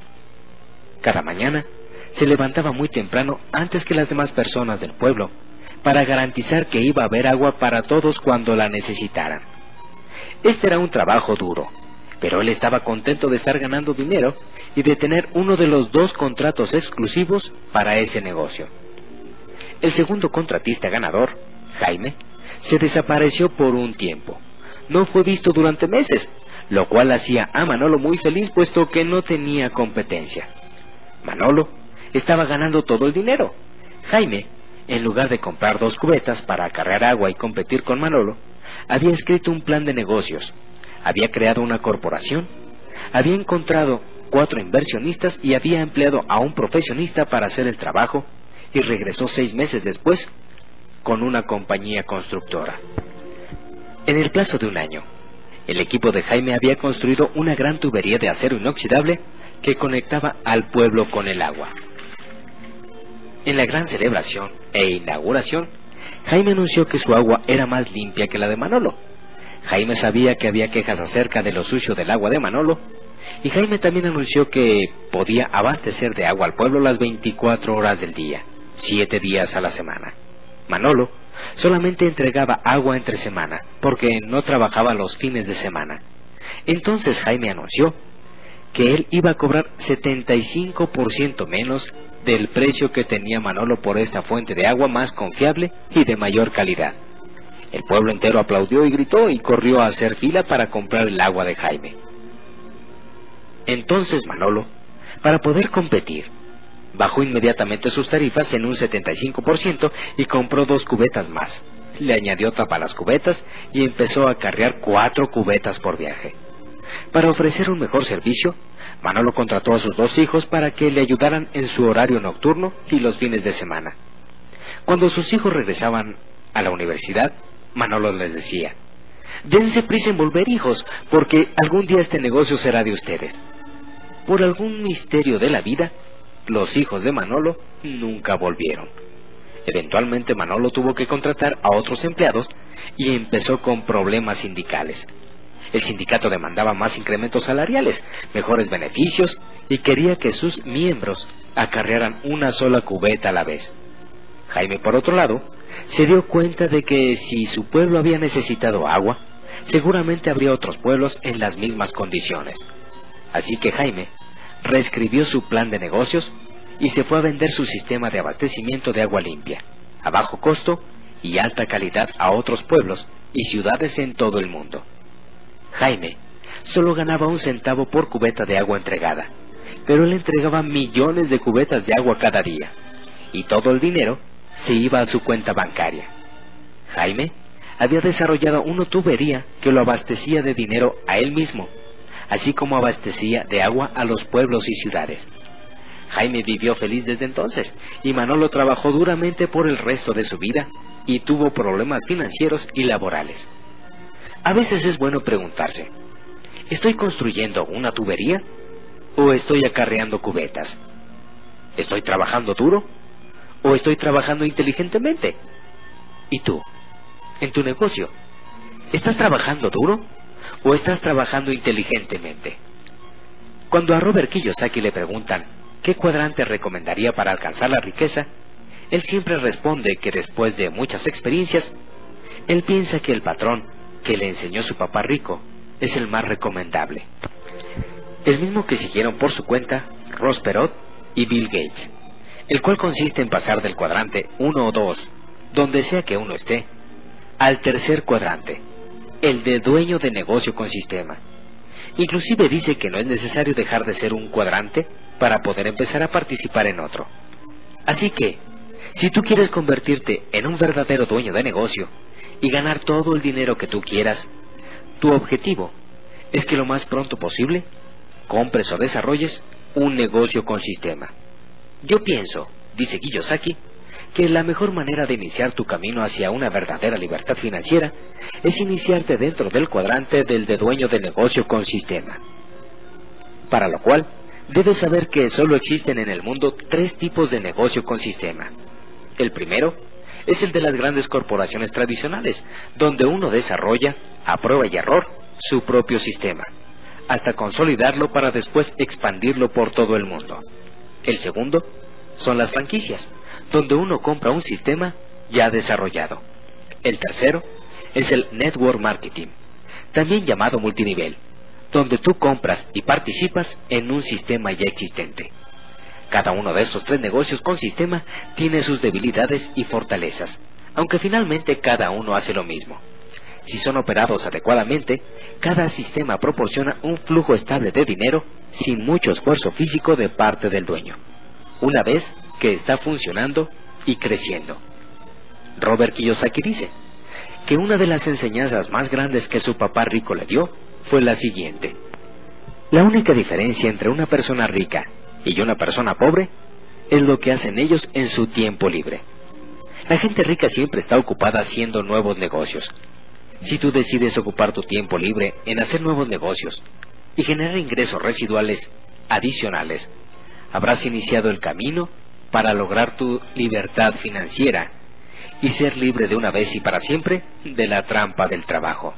Cada mañana se levantaba muy temprano, antes que las demás personas del pueblo, para garantizar que iba a haber agua para todos cuando la necesitaran. Este era un trabajo duro, pero él estaba contento de estar ganando dinero y de tener uno de los 2 contratos exclusivos para ese negocio. El segundo contratista ganador, Jaime, se desapareció por un tiempo. No fue visto durante meses, lo cual hacía a Manolo muy feliz, puesto que no tenía competencia. Manolo estaba ganando todo el dinero. Jaime, en lugar de comprar 2 cubetas para acarrear agua y competir con Manolo, había escrito un plan de negocios, había creado una corporación, había encontrado 4 inversionistas y había empleado a un profesionista para hacer el trabajo, y regresó 6 meses después con una compañía constructora. En el plazo de un año, el equipo de Jaime había construido una gran tubería de acero inoxidable que conectaba al pueblo con el agua. En la gran celebración e inauguración, Jaime anunció que su agua era más limpia que la de Manolo. Jaime sabía que había quejas acerca de lo sucio del agua de Manolo, y Jaime también anunció que podía abastecer de agua al pueblo las 24 horas del día, 7 días a la semana. Manolo solamente entregaba agua entre semana, porque no trabajaba los fines de semana. Entonces Jaime anunció que él iba a cobrar 75% menos del precio que tenía Manolo por esta fuente de agua más confiable y de mayor calidad. El pueblo entero aplaudió y gritó y corrió a hacer fila para comprar el agua de Jaime. Entonces Manolo, para poder competir, bajó inmediatamente sus tarifas en un 75% y compró 2 cubetas más. Le añadió tapa a las cubetas y empezó a acarrear 4 cubetas por viaje. Para ofrecer un mejor servicio, Manolo contrató a sus 2 hijos para que le ayudaran en su horario nocturno y los fines de semana. Cuando sus hijos regresaban a la universidad, Manolo les decía: dense prisa en volver, hijos, porque algún día este negocio será de ustedes. Por algún misterio de la vida, los hijos de Manolo nunca volvieron. Eventualmente Manolo tuvo que contratar a otros empleados y empezó con problemas sindicales. El sindicato demandaba más incrementos salariales, mejores beneficios y quería que sus miembros acarrearan una sola cubeta a la vez. Jaime, por otro lado, se dio cuenta de que si su pueblo había necesitado agua, seguramente habría otros pueblos en las mismas condiciones. Así que Jaime reescribió su plan de negocios y se fue a vender su sistema de abastecimiento de agua limpia, a bajo costo y alta calidad, a otros pueblos y ciudades en todo el mundo. Jaime solo ganaba 1 centavo por cubeta de agua entregada, pero él entregaba millones de cubetas de agua cada día, y todo el dinero se iba a su cuenta bancaria. Jaime había desarrollado una tubería que lo abastecía de dinero a él mismo, así como abastecía de agua a los pueblos y ciudades. Jaime vivió feliz desde entonces, y Manolo trabajó duramente por el resto de su vida y tuvo problemas financieros y laborales. A veces es bueno preguntarse: ¿estoy construyendo una tubería o estoy acarreando cubetas? ¿Estoy trabajando duro o estoy trabajando inteligentemente? ¿Y tú, en tu negocio, estás trabajando duro o estás trabajando inteligentemente? Cuando a Robert Kiyosaki le preguntan qué cuadrante recomendaría para alcanzar la riqueza, él siempre responde que después de muchas experiencias, él piensa que el patrón que le enseñó su papá rico es el más recomendable. El mismo que siguieron por su cuenta Ross Perot y Bill Gates, el cual consiste en pasar del cuadrante 1 o 2, donde sea que uno esté, al tercer cuadrante, el de dueño de negocio con sistema. Inclusive dice que no es necesario dejar de ser un cuadrante para poder empezar a participar en otro. Así que, si tú quieres convertirte en un verdadero dueño de negocio y ganar todo el dinero que tú quieras, Tu objetivo es que lo más pronto posible compres o desarrolles un negocio con sistema. Yo pienso, dice Kiyosaki, que la mejor manera de iniciar tu camino hacia una verdadera libertad financiera es iniciarte dentro del cuadrante del de dueño de negocio con sistema. Para lo cual, debes saber que solo existen en el mundo 3 tipos de negocio con sistema. El primero es el de las grandes corporaciones tradicionales, donde uno desarrolla, a prueba y error, su propio sistema, hasta consolidarlo para después expandirlo por todo el mundo. El segundo son las franquicias, donde uno compra un sistema ya desarrollado. El tercero es el network marketing, también llamado multinivel, donde tú compras y participas en un sistema ya existente. Cada uno de estos 3 negocios con sistema tiene sus debilidades y fortalezas, aunque finalmente cada uno hace lo mismo. Si son operados adecuadamente, cada sistema proporciona un flujo estable de dinero sin mucho esfuerzo físico de parte del dueño, una vez que está funcionando y creciendo. Robert Kiyosaki dice que una de las enseñanzas más grandes que su papá rico le dio fue la siguiente: la única diferencia entre una persona rica y una persona pobre es lo que hacen ellos en su tiempo libre. La gente rica siempre está ocupada haciendo nuevos negocios. Si tú decides ocupar tu tiempo libre en hacer nuevos negocios y generar ingresos residuales adicionales, habrás iniciado el camino para lograr tu libertad financiera y ser libre de una vez y para siempre de la trampa del trabajo.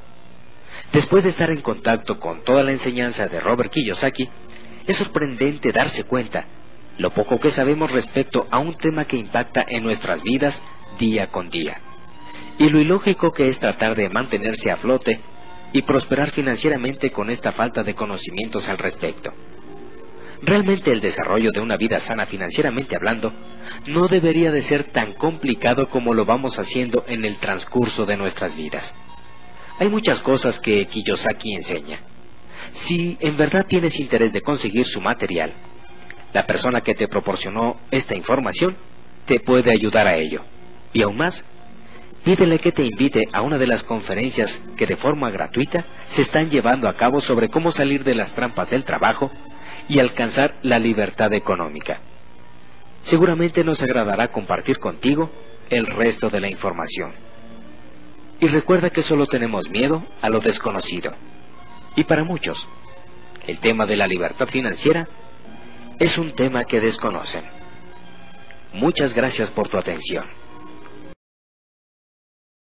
Después de estar en contacto con toda la enseñanza de Robert Kiyosaki, es sorprendente darse cuenta lo poco que sabemos respecto a un tema que impacta en nuestras vidas día con día, y lo ilógico que es tratar de mantenerse a flote y prosperar financieramente con esta falta de conocimientos al respecto. Realmente el desarrollo de una vida sana financieramente hablando no debería de ser tan complicado como lo vamos haciendo en el transcurso de nuestras vidas. Hay muchas cosas que Kiyosaki enseña. Si en verdad tienes interés de conseguir su material, la persona que te proporcionó esta información te puede ayudar a ello. Y aún más, pídele que te invite a una de las conferencias que de forma gratuita se están llevando a cabo sobre cómo salir de las trampas del trabajo y alcanzar la libertad económica. Seguramente nos agradará compartir contigo el resto de la información. Y recuerda que solo tenemos miedo a lo desconocido. Y para muchos, el tema de la libertad financiera es un tema que desconocen. Muchas gracias por tu atención.